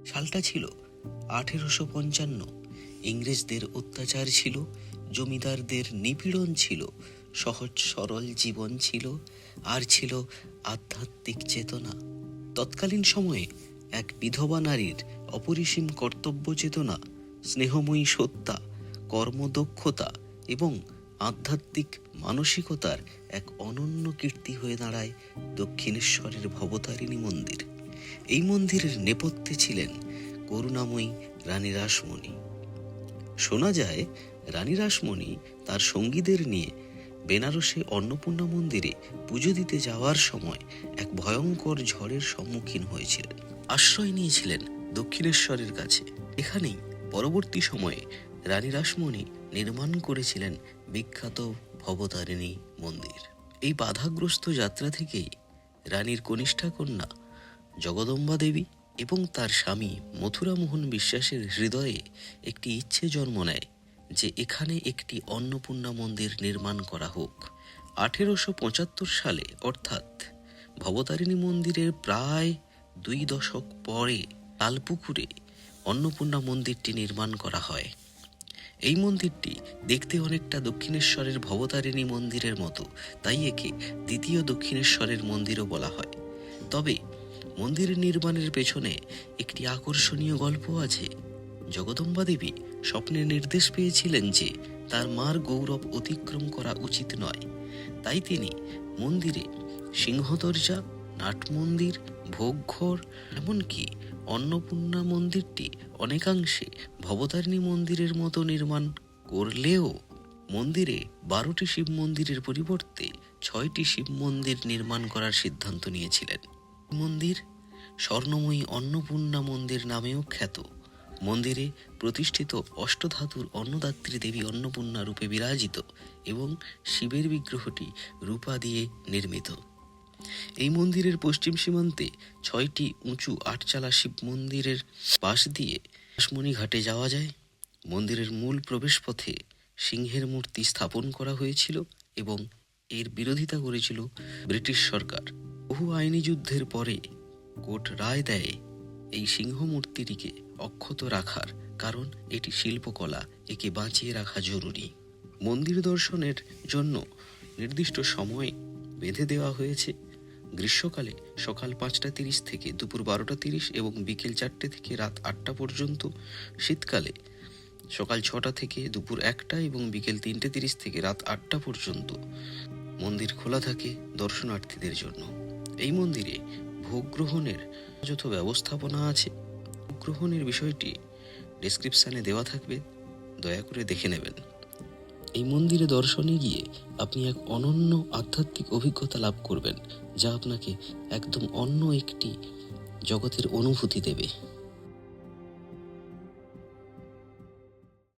সালটা ছিল 1855। ইংরেজদের অত্যাচার ছিল, জমিদারদের নিপীড়ন ছিল, সহজ সরল জীবন ছিল, আর ছিল আধ্যাত্মিক চেতনা। তৎকালীন সময়ে এক বিধবা নারীর অপরিসীম কর্তব্য চেতনা, স্নেহময়ী সত্তা, কর্মদক্ষতা এবং আধ্যাত্মিক মানসিকতার এক অনন্য কীর্তি হয়ে দাঁড়ায় দক্ষিণেশ্বরের ভবতারিণী মন্দির। এই মন্দিরের নেপথ্যে ছিলেন করুণাময়ী রানী রাসমণি। শোনা যায় রানী রাসমণি তার সঙ্গীদের নিয়ে বেনারসে অন্নপূর্ণা মন্দিরে পুজো দিতে যাওয়ার সময় এক ভয়ঙ্কর ঝড়ের সম্মুখীন হয়েছিলেন। আশ্রয় নিয়েছিলেন দক্ষিণেশ্বরের কাছে। এখানেই পরবর্তী সময়ে রানী রাসমণি নির্মাণ করেছিলেন বিখ্যাত ভবতারিণী মন্দির। এই বাধাগ্রস্ত যাত্রা থেকেই রানীর কনিষ্ঠা কন্যা জগদম্বা দেবী এবং তার স্বামী মথুরামোহন বিশ্বাসের হৃদয়ে একটি ইচ্ছে জন্ম নেয় যে এখানে একটি অন্নপূর্ণা মন্দির নির্মাণ করা হোক। 1875 সালে, অর্থাৎ ভবতারিণী মন্দিরের প্রায় 2 দশক পরে, তালপুকুরে অন্নপূর্ণা মন্দিরটি নির্মাণ করা হয়। এই মন্দিরটি দেখতে অনেকটা দক্ষিণেশ্বরের ভবতারিণী মন্দিরের মতো, তাই একে দ্বিতীয় দক্ষিণেশ্বরের মন্দিরও বলা হয়। তবে মন্দির নির্মাণের পেছনে একটি আকর্ষণীয় গল্প আছে। জগদম্বা দেবী স্বপ্নে নির্দেশ পেয়েছিলেন যে তার মার গৌরব অতিক্রম করা উচিত নয়, তাই তিনি মন্দিরে সিংহদরজা, নাট মন্দির, ভোগঘর, এমনকি অন্নপূর্ণা মন্দিরটি অনেকাংশে ভবতারিণী মন্দিরের মতো নির্মাণ করলেও মন্দিরে 12টি শিব মন্দিরের পরিবর্তে 6টি শিব মন্দির নির্মাণ করার সিদ্ধান্ত নিয়েছিলেন। মন্দির স্বর্ণময়ী অন্নপূর্ণা মন্দির নামেও খ্যাত। মন্দিরে প্রতিষ্ঠিত অষ্টধাতুর অন্নদাত্রী দেবী অন্নপূর্ণা রূপে বিরাজিত এবং শিবের বিগ্রহটি রূপা দিয়ে নির্মিত। এই মন্দিরের পশ্চিম সীমান্তে 6টি উঁচু 8চালা শিব মন্দিরের পাশ দিয়ে রাসমণি ঘাটে যাওয়া যায়। মন্দিরের মূল প্রবেশপথে সিংহের মূর্তি স্থাপন করা হয়েছিল এবং এর বিরোধিতা করেছিল ব্রিটিশ সরকার। বহু আইনি যুদ্ধের পরে কোর্ট রায় দেয় এই সিংহ মূর্তিটিকে অক্ষত রাখার, কারণ এটি শিল্পকলা, একে বাঁচিয়ে রাখা জরুরি। মন্দির দর্শনের জন্য নির্দিষ্ট সময় বেঁধে দেওয়া হয়েছে। গ্রীষ্মকালে সকাল 5টা 30 থেকে দুপুর 12টা 30 এবং বিকেল 4টে থেকে রাত 8টা পর্যন্ত। শীতকালে সকাল 6টা থেকে দুপুর 1টা এবং বিকেল 3টে 30 থেকে রাত 8টা পর্যন্ত মন্দির খোলা থাকে দর্শনার্থীদের জন্য। এই মন্দিরে ভোগ গ্রহণের যথা ব্যবস্থাপনা আছে। ভোগ গ্রহণের বিষয়টি ডেসক্রিপশানে দেওয়া থাকবে, দয়া করে দেখে নেবেন। এই মন্দিরে দর্শনে গিয়ে আপনি এক অনন্য আধ্যাত্মিক অভিজ্ঞতা লাভ করবেন, যা আপনাকে একদম অন্য একটি জগতের অনুভূতি দেবে।